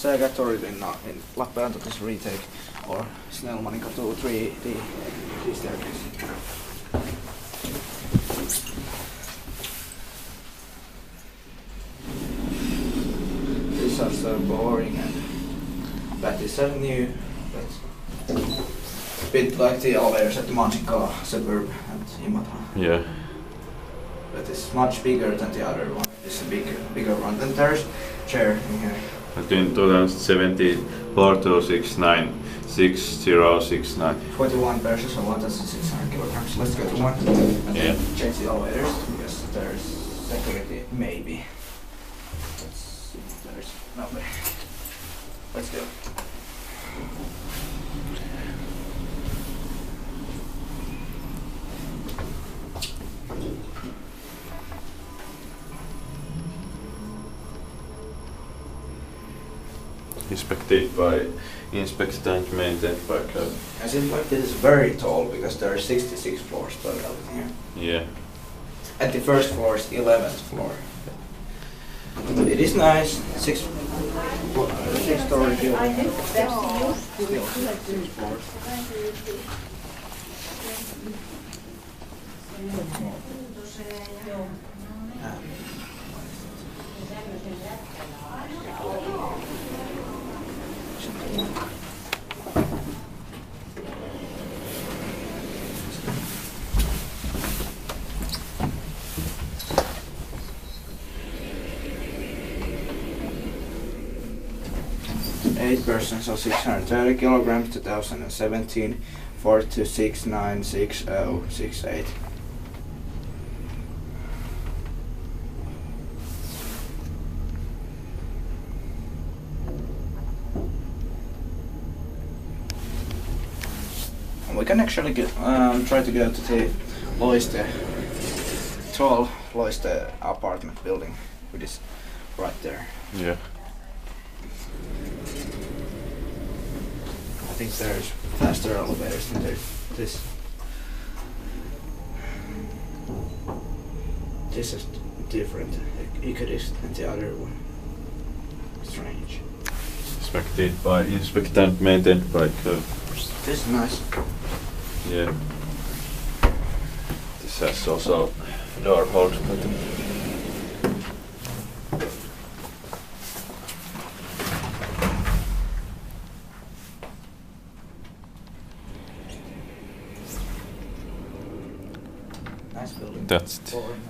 Saga Torilinna in Lappeenranta, this retake, or Snellmanin katu 3D staircase. These are so boring, and that is so new, but a bit like the elevators at the Mansikala suburb at Imatra. Yeah. But it's much bigger than the other one. It's a bigger one. Then there's chair in here. Between 2017 4269 6069. 41 persons or 1,600 kilograms. Let's go to one and Yeah. change the elevators because there's security maybe. Let's see if there's nobody. Let's go. Inspected and maintained by code. I seem like this is very tall because there are 66 floors total here. Yeah. At the first floor is the 11th floor. It is nice. Six-story building. Still 6 floors. Eight persons or 630 kilograms, 2017, 4269068. We can actually get, try to go to the Loiste, 12 Loiste apartment building, which is right there. Yeah. I think there's faster elevators than this. This is different. You could than the other one. Strange. Inspected and maintained by code. This is nice. Yeah. This has also door hold button. Nice building. That's it. Boring.